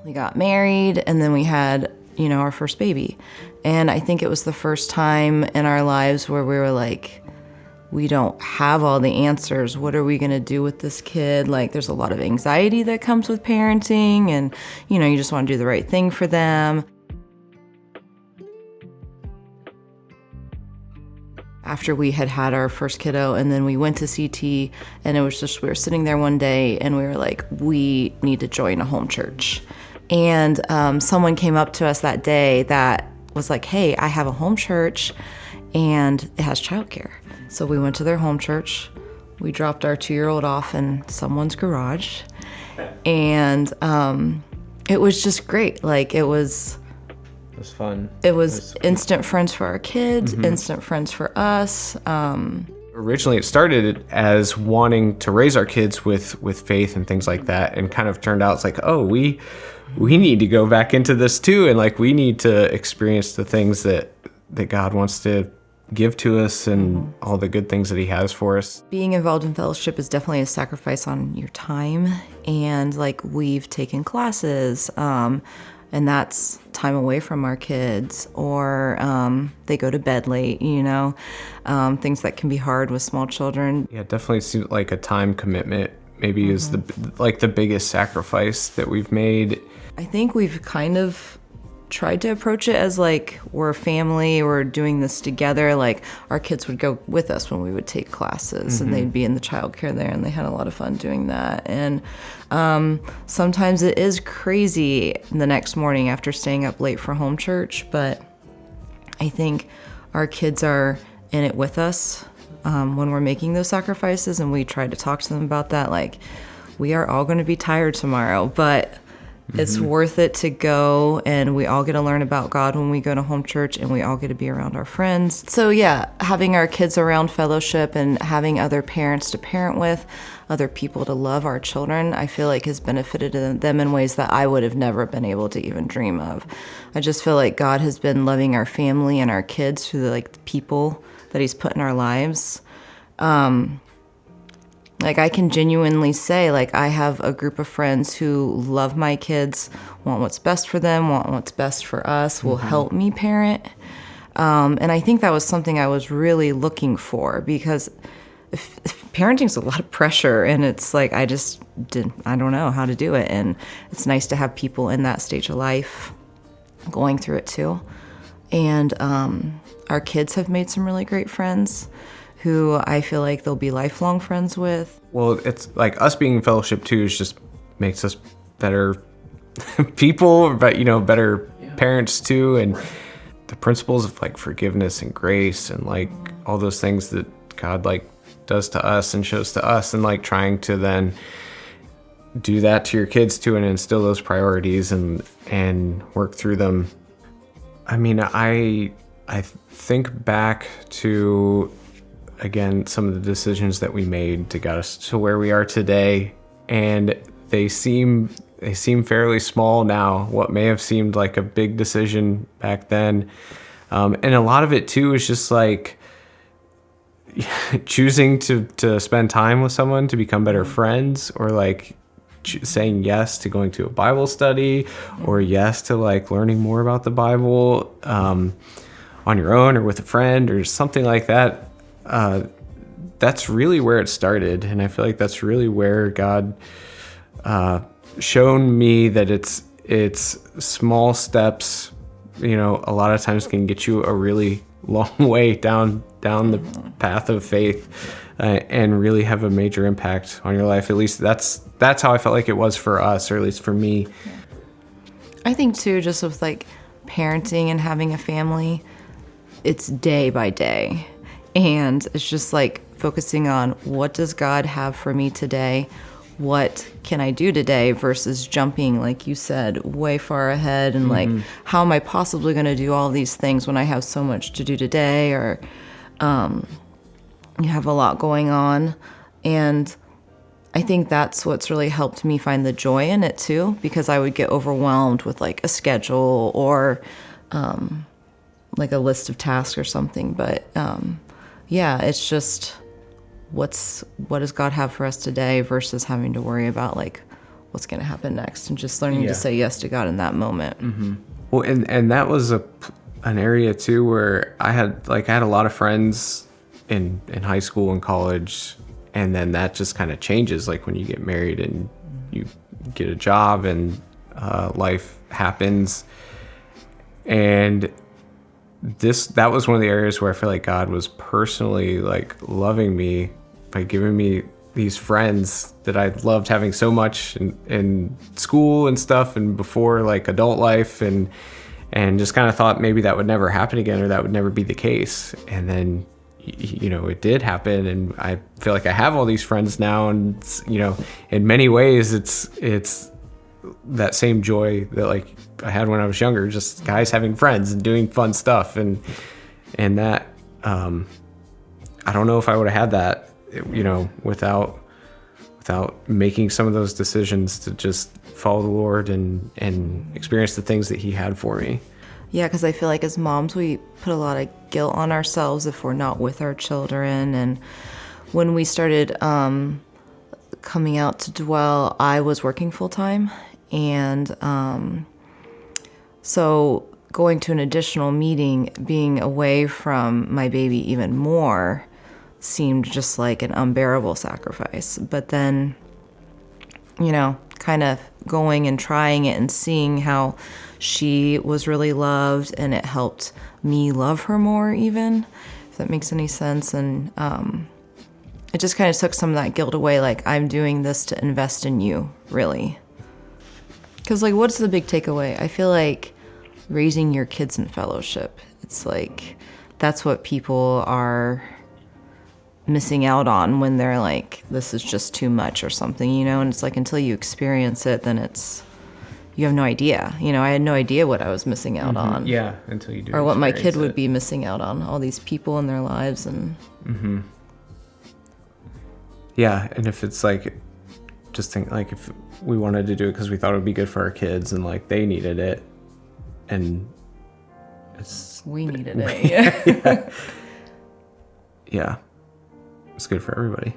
We got married, and then we had, our first baby. And I think it was the first time in our lives where we were like, we don't have all the answers. What are we going to do with this kid? Like, there's a lot of anxiety that comes with parenting, and, you just want to do the right thing for them. After we had our first kiddo, and then we went to CT, and it was just, we were sitting there one day, and we were like, we need to join a home church. And someone came up to us that day that was like, hey, I have a home church, and it has childcare. So we went to their home church. We dropped our 2-year-old off in someone's garage, and it was just great. Like, it was fun. It was instant friends for our kids, instant friends for us. Originally, it started as wanting to raise our kids with faith and things like that, and kind of turned out it's like, oh, we need to go back into this too, and like we need to experience the things that God wants to give to us and all the good things that he has for us. Being involved in fellowship is definitely a sacrifice on your time, and like we've taken classes, and that's time away from our kids, or they go to bed late, things that can be hard with small children. Yeah, it definitely seems like a time commitment maybe is the biggest sacrifice that we've made. I think we've kind of tried to approach it as like we're a family, we're doing this together. Like our kids would go with us when we would take classes, and they'd be in the childcare there, and they had a lot of fun doing that. And sometimes it is crazy the next morning after staying up late for home church, but I think our kids are in it with us when we're making those sacrifices, and we try to talk to them about that. Like, we are all going to be tired tomorrow, but it's worth it to go, and we all get to learn about God when we go to home church, and we all get to be around our friends. So yeah, having our kids around fellowship and having other parents to parent with, other people to love our children, I feel like has benefited them in ways that I would have never been able to even dream of. I just feel like God has been loving our family and our kids through the people that he's put in our lives. Like, I can genuinely say, like, I have a group of friends who love my kids, want what's best for them, want what's best for us, will help me parent. And I think that was something I was really looking for, because if parenting's a lot of pressure, and it's like, I don't know how to do it. And it's nice to have people in that stage of life going through it too. And our kids have made some really great friends who I feel like they'll be lifelong friends with. Well, it's like us being in fellowship too is just makes us better people, but better parents too, and the principles of like forgiveness and grace and like all those things that God like does to us and shows to us, and like trying to then do that to your kids too, and instill those priorities and work through them. I mean, I think back to, again, some of the decisions that we made to get us to where we are today, and they seem fairly small now, what may have seemed like a big decision back then. And a lot of it too is just like choosing to spend time with someone to become better friends, or like saying yes to going to a Bible study, or yes to like learning more about the Bible on your own or with a friend or something like that. That's really where it started, and I feel like that's really where God shown me that it's small steps, a lot of times can get you a really long way down the path of faith, and really have a major impact on your life. At least that's how I felt like it was for us, or at least for me. I think too, just with like parenting and having a family, it's day by day. And it's just like focusing on, what does God have for me today? What can I do today, versus jumping, like you said, way far ahead, and like, how am I possibly going to do all these things when I have so much to do today? Or you have a lot going on. And I think that's what's really helped me find the joy in it too, because I would get overwhelmed with like a schedule or like a list of tasks or something. But yeah, it's just what does God have for us today, versus having to worry about like what's going to happen next, and just learning Yeah. to say yes to God in that moment. Well, and that was an area too where I had a lot of friends in high school and college, and then that just kind of changes like when you get married and you get a job and life happens. And that was one of the areas where I feel like God was personally like loving me by giving me these friends that I loved having so much in school and stuff, and before like adult life, and just kind of thought maybe that would never happen again, or that would never be the case. And then, you know, it did happen, and I feel like I have all these friends now, and, you know, in many ways it's that same joy that like I had when I was younger, just guys having friends and doing fun stuff, and that I don't know if I would have had that, you know, without making some of those decisions to just follow the Lord and experience the things that he had for me. Yeah, because I feel like as moms, we put a lot of guilt on ourselves if we're not with our children. And when we started coming out to Dwell, I was working full time. And so going to an additional meeting, being away from my baby even more, seemed just like an unbearable sacrifice. But then, you know, kind of going and trying it and seeing how she was really loved, and it helped me love her more, even, if that makes any sense. And it just kind of took some of that guilt away, like, I'm doing this to invest in you, really. Because, like, what's the big takeaway? I feel like raising your kids in fellowship, it's like that's what people are missing out on when they're like, this is just too much or something, you know? And it's like, until you experience it, then you have no idea. You know, I had no idea what I was missing out on. Yeah, until you do. Or what my kid would be missing out on, all these people in their lives. And yeah, and if it's like, just think like if we wanted to do it because we thought it would be good for our kids and like they needed it, and we needed it. Yeah, it's good for everybody.